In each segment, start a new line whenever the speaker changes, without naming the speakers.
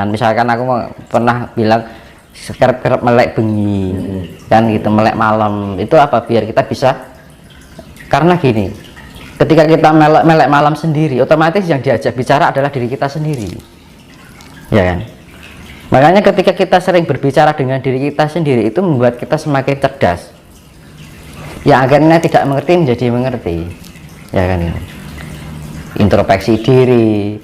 Misalkan aku pernah bilang kerap-kerap melek bengi, kan gitu, melek malam, itu apa, biar kita bisa, karena gini, ketika kita melek malam sendiri, otomatis yang diajak bicara adalah diri kita sendiri, ya kan. Makanya ketika kita sering berbicara dengan diri kita sendiri, itu membuat kita semakin cerdas, yang akhirnya tidak mengerti menjadi mengerti, ya kan. Introspeksi diri.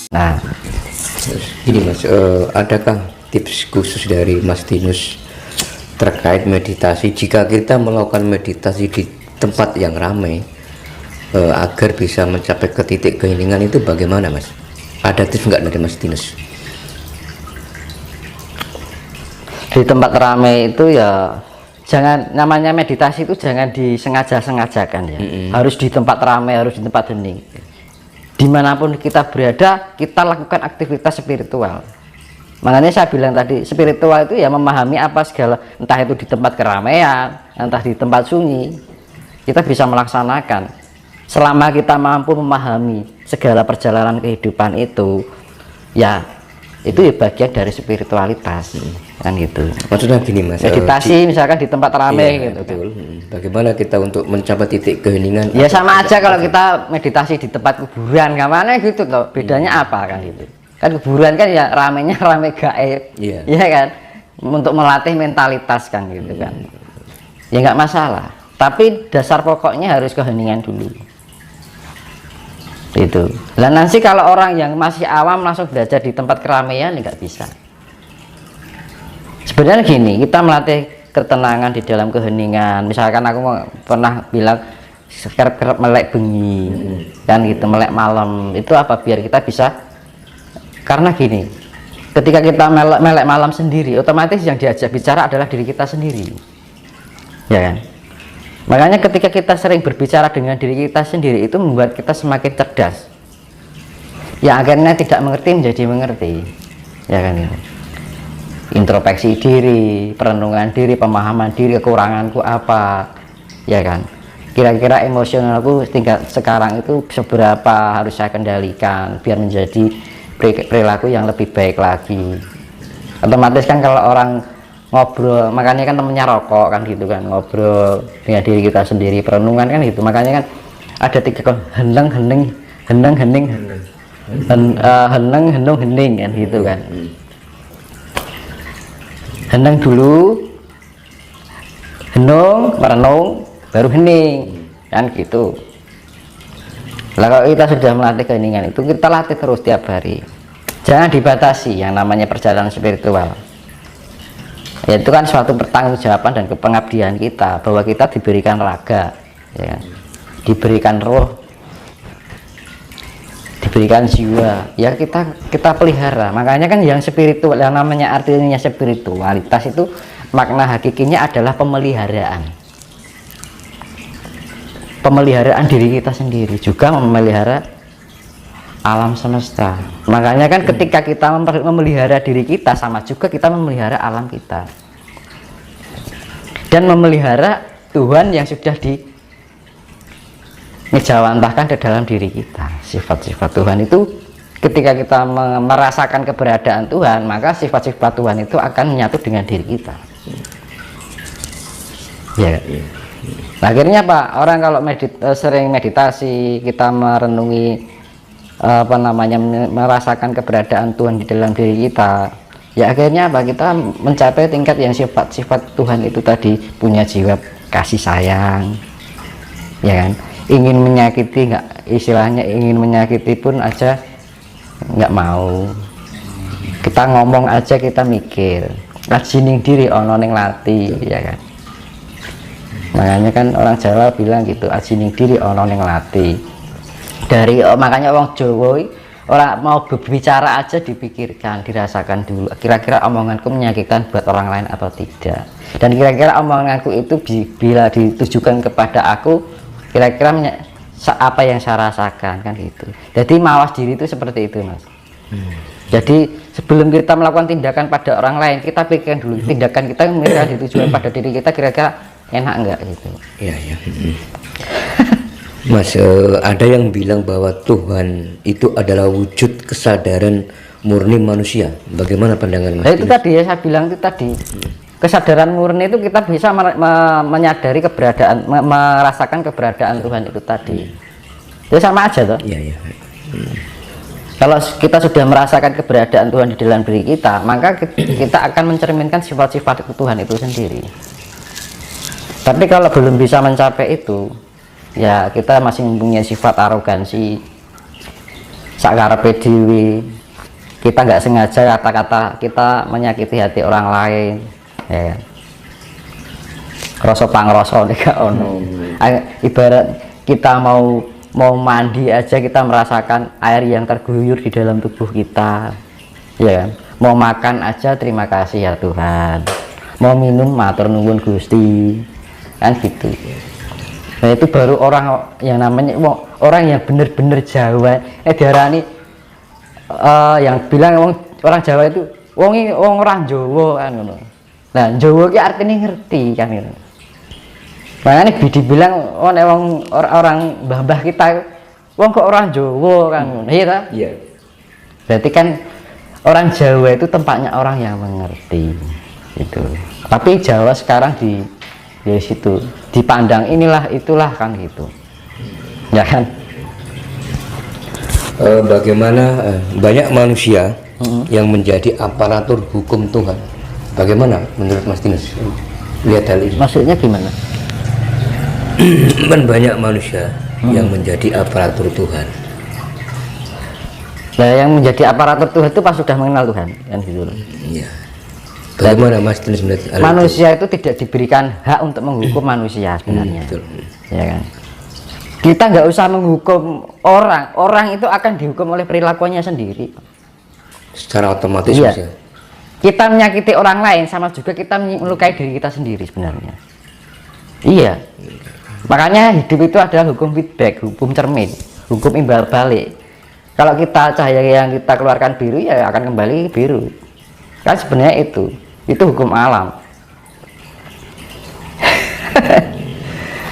Nah,
ini Mas, adakah tips khusus dari Mas Dinus terkait meditasi jika kita melakukan meditasi di tempat yang ramai, agar bisa mencapai ke titik keheningan itu bagaimana Mas? Ada tips nggak dari Mas Dinus?
Di tempat ramai itu ya jangan, namanya meditasi itu jangan disengaja-sengajakan ya. Harus di tempat ramai, harus di tempat hening. Dimanapun kita berada, kita lakukan aktivitas spiritual. Makanya saya bilang tadi, spiritual itu ya memahami apa segala, entah itu di tempat keramaian, entah di tempat sunyi, kita bisa melaksanakan. Selama kita mampu memahami segala perjalanan kehidupan itu, ya itu ya bagian dari spiritualitas, kan gitu.
Maksudnya gini Mas,
meditasi misalkan di tempat ramai,
iya,
gitu
betul. Bagaimana kita untuk mencapai titik keheningan?
Ya sama aja kalau kita meditasi di tempat kuburan, gimana gitu loh, bedanya apa kan gitu. Kan kuburan kan ya ramenya rame gaib, ya kan, untuk melatih mentalitas kan gitu kan. Ya nggak masalah, tapi dasar pokoknya harus keheningan dulu. Itu. Lah nanti kalau orang yang masih awam langsung belajar di tempat keramaian, nggak bisa. Sebenarnya gini, kita melatih ketenangan di dalam keheningan. Misalkan aku pernah bilang kerap-kerap melek bengi, kan gitu, melek malam, itu apa, biar kita bisa, karena gini, ketika kita melek malam sendiri, otomatis yang diajak bicara adalah diri kita sendiri, ya kan. Makanya ketika kita sering berbicara dengan diri kita sendiri, itu membuat kita semakin cerdas, yang akhirnya tidak mengerti menjadi mengerti, ya kan. Introspeksi diri, perenungan diri, pemahaman diri, kekuranganku apa, ya kan. Kira-kira emosionalku tingkat sekarang itu seberapa harus saya kendalikan biar menjadi perilaku yang lebih baik lagi. Otomatis kan kalau orang ngobrol, makanya kan temennya rokok kan gitu kan, ngobrol dengan diri kita sendiri, perenungan kan gitu. Makanya kan ada 3 heneng hening, heneng hening, heneng henung hening kan gitu kan. Heneng dulu, henung, merenung, baru hening, kan gitu. Lah kalau kita sudah melatih keheningan itu, kita latih terus tiap hari. Jangan dibatasi yang namanya perjalanan spiritual. Ya, itu kan suatu pertanggungjawaban dan kepengabdian kita, bahwa kita diberikan raga, ya, diberikan roh, diberikan jiwa, ya kita pelihara. Makanya kan yang spiritual, yang namanya artinya spiritualitas itu makna hakikinya adalah pemeliharaan diri kita sendiri, juga memelihara alam semesta. Makanya kan ketika kita memelihara diri kita, sama juga kita memelihara alam kita dan memelihara Tuhan yang sudah ngejawantahkan ke dalam diri kita. Sifat-sifat Tuhan itu ketika kita merasakan keberadaan Tuhan, maka sifat-sifat Tuhan itu akan menyatu dengan diri kita, ya. Akhirnya Pak, orang kalau sering meditasi, kita merenungi merasakan keberadaan Tuhan di dalam diri kita, ya akhirnya apa, kita mencapai tingkat yang sifat-sifat Tuhan itu tadi, punya jiwa kasih sayang, ya kan. Ingin menyakiti, nggak, istilahnya ingin menyakiti pun aja nggak mau. Kita ngomong aja kita mikir, ajining diri ono ning lati, ya kan. Makanya kan orang Jawa bilang gitu, ajining diri ono ning lati. Makanya orang Jawa orang mau berbicara aja dipikirkan, dirasakan dulu, kira-kira omonganku menyakitkan buat orang lain atau tidak, dan kira-kira omonganku itu bila ditujukan kepada aku, kira-kira apa yang saya rasakan, kan gitu. Jadi mawas diri itu seperti itu Mas. Jadi sebelum kita melakukan tindakan pada orang lain, kita pikirkan dulu tindakan kita ditujukan pada diri kita, kira-kira enak enggak gitu.
Ya, ya. Mas, ada yang bilang bahwa Tuhan itu adalah wujud kesadaran murni manusia. Bagaimana pandangan Mas?
Nah, itu tadi ya saya bilang itu tadi. Kesadaran murni itu kita bisa menyadari keberadaan, merasakan keberadaan Tuhan itu tadi. Itu sama aja toh.
Iya, iya.
Kalau kita sudah merasakan keberadaan Tuhan di dalam diri kita, maka kita akan mencerminkan sifat-sifat Tuhan itu sendiri. Tapi kalau belum bisa mencapai itu, ya kita masih mempunyai sifat arogansi, sakarepe dhewe. Kita nggak sengaja kata-kata kita menyakiti hati orang lain, ya. Rasa pangrasa nek ono. Ibarat kita mau mandi aja kita merasakan air yang terguyur di dalam tubuh kita, ya kan? Mau makan aja terima kasih ya Tuhan, mau minum matur nuwun Gusti, kan gitu. Nah itu baru orang yang namanya orang yang bener-bener Jawa. Diarani yang bilang orang Jawa itu wong orang Jawa kan ngono. Nah Jawa ki artinya ngerti kan gitu. Makanya dibilang orang mbah-mbah kita wong kok orang Jawa kan ngono. Iya ta? Iya. Berarti kan orang Jawa itu tempatnya orang yang mengerti itu. Tapi Jawa sekarang di situ dipandang inilah itulah kan gitu. Ya kan?
Bagaimana banyak manusia yang menjadi aparatur hukum Tuhan. Bagaimana menurut Mas Tinus lihat hal ini?
Maksudnya gimana?
Kan banyak manusia yang menjadi aparatur Tuhan.
Nah, yang menjadi aparatur Tuhan itu pas sudah mengenal Tuhan, kan gitu loh.
Iya. Bagaimana Mas Tinus melihat
manusia itu tidak diberikan hak untuk menghukum manusia sebenarnya.
Betul.
Ya kan? Kita nggak usah menghukum orang itu akan dihukum oleh perilakunya sendiri.
Secara otomatis.
Iya.
Ya.
Kita menyakiti orang lain sama juga kita melukai diri kita sendiri sebenarnya. Iya. Makanya hidup itu adalah hukum feedback, hukum cermin, hukum imbal balik. Kalau kita cahaya yang kita keluarkan biru, ya akan kembali biru. Kan sebenarnya itu hukum alam.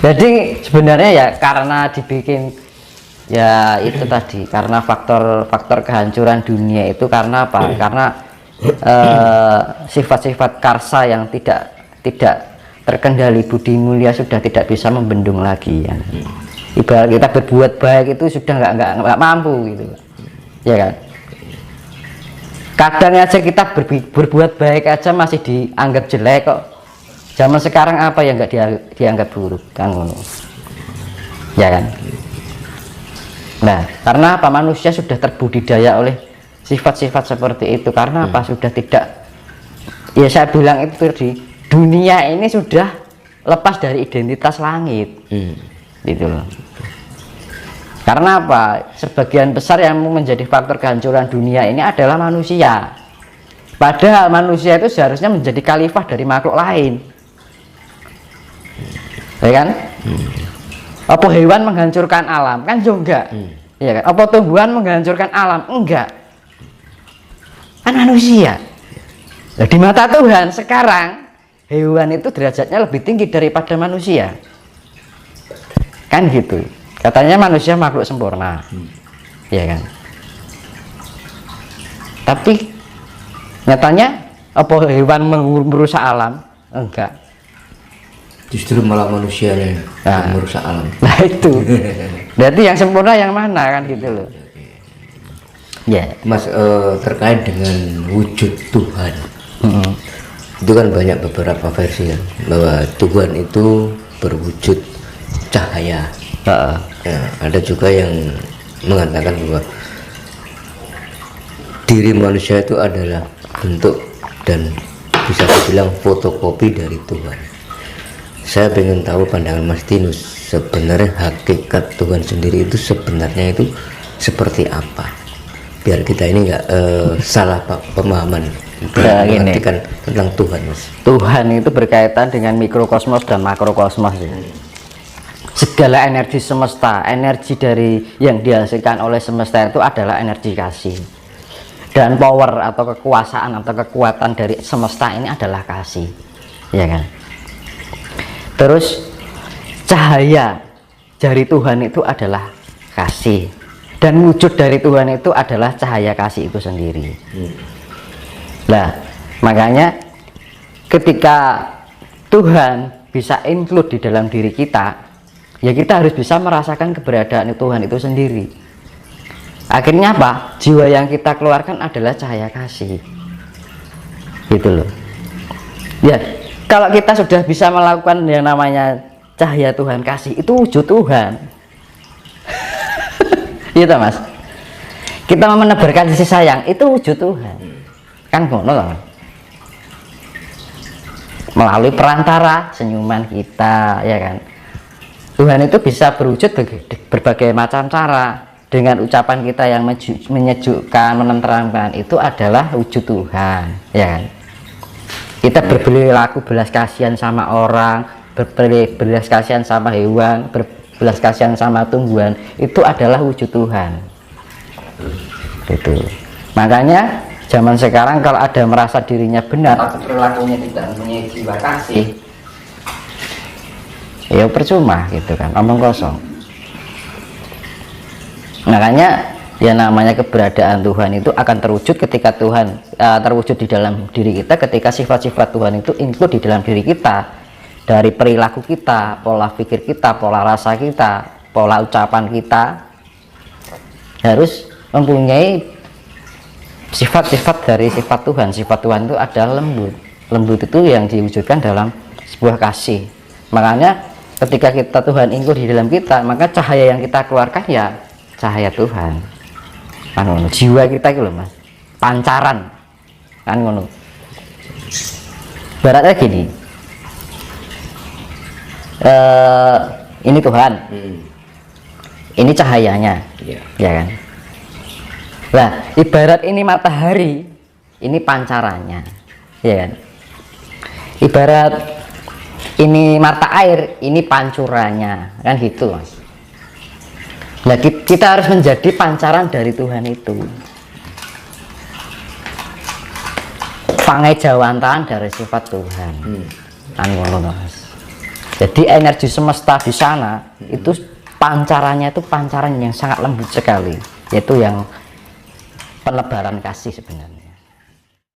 Jadi sebenarnya ya karena dibikin ya itu tadi, karena faktor kehancuran dunia itu karena apa? Karena sifat-sifat karsa yang tidak terkendali budi mulia sudah tidak bisa membendung lagi ya. Ibarat kita berbuat baik itu sudah nggak mampu gitu, ya kan? Kadang aja kita berbuat baik aja masih dianggap jelek kok. Zaman sekarang apa yang nggak dianggap buruk kan ngono, ya kan? Nah karena apa, manusia sudah terbudidaya oleh sifat-sifat seperti itu. Karena apa, sudah tidak, ya saya bilang itu tadi, dunia ini sudah lepas dari identitas langit, gitu loh. Karena apa? Sebagian besar yang menjadi faktor kehancuran dunia ini adalah manusia. Padahal manusia itu seharusnya menjadi khalifah dari makhluk lain, ya kan? Apa hewan menghancurkan alam? Kan juga, ya kan? Apa tumbuhan menghancurkan alam? Enggak. Kan manusia. Nah, di mata Tuhan sekarang hewan itu derajatnya lebih tinggi daripada manusia, kan gitu. Katanya manusia makhluk sempurna, ya kan? Tapi nyatanya apa hewan merusak alam? Enggak.
Justru malah manusia yang merusak alam.
Nah itu. Berarti yang sempurna yang mana kan gitu loh. Ya.
Mas, terkait dengan wujud Tuhan. Itu kan banyak beberapa versi ya, bahwa Tuhan itu berwujud cahaya. Ya, ada juga yang mengatakan bahwa diri manusia itu adalah bentuk dan bisa dibilang fotokopi dari Tuhan. Saya ingin tahu pandangan Mas Tinus, sebenarnya hakikat Tuhan sendiri itu sebenarnya itu seperti apa, biar kita ini nggak salah pemahaman mengartikan tentang Tuhan, Mas.
Tuhan itu berkaitan dengan mikrokosmos dan makrokosmos. Segala energi semesta, energi dari yang dihasilkan oleh semesta itu adalah energi kasih, dan power atau kekuasaan atau kekuatan dari semesta ini adalah kasih, ya kan? Terus cahaya dari Tuhan itu adalah kasih, dan wujud dari Tuhan itu adalah cahaya kasih itu sendiri. Nah, makanya ketika Tuhan bisa include di dalam diri kita, ya kita harus bisa merasakan keberadaan Tuhan itu sendiri. Akhirnya apa? Jiwa yang kita keluarkan adalah cahaya kasih, gitu loh. Ya, kalau kita sudah bisa melakukan yang namanya cahaya Tuhan kasih, itu wujud Tuhan. Gitu Mas. Kita mau menebarkan kasih sayang, itu wujud Tuhan. Kan ngono loh. Melalui perantara senyuman kita, ya kan. Tuhan itu bisa berwujud berbagai macam cara. Dengan ucapan kita yang menyejukkan, menenteramkan, itu adalah wujud Tuhan, ya kan. Kita berperilaku belas kasihan sama orang, berbelas kasihan sama hewan, berbelas kasihan sama tumbuhan, itu adalah wujud Tuhan. Itu. Makanya zaman sekarang kalau ada merasa dirinya benar atau perilakunya tidak mempunyai jiwa kasih, ya percuma gitu kan, omong kosong. Makanya ya namanya keberadaan Tuhan itu akan terwujud ketika Tuhan terwujud di dalam diri kita, ketika sifat-sifat Tuhan itu include di dalam diri kita, dari perilaku kita, pola pikir kita, pola rasa kita, pola ucapan kita harus mempunyai sifat-sifat dari sifat Tuhan. Sifat Tuhan itu adalah lembut. Lembut itu yang diwujudkan dalam sebuah kasih. Makanya ketika kita Tuhan include di dalam kita, maka cahaya yang kita keluarkan ya cahaya Tuhan. Kan ngono, jiwa kita gitu loh Mas, pancaran kan ngono. Baratnya gini, ini Tuhan, ini cahayanya, ya kan. Nah, ibarat ini matahari, ini pancarannya, ya kan. Ibarat ini mata air, ini pancurannya, kan gitu Mas. Nah, kita harus menjadi pancaran dari Tuhan itu. Pangai jawantan dari sifat Tuhan. Jadi energi semesta di sana itu pancarannya itu pancaran yang sangat lembut sekali, yaitu yang penebaran kasih sebenarnya.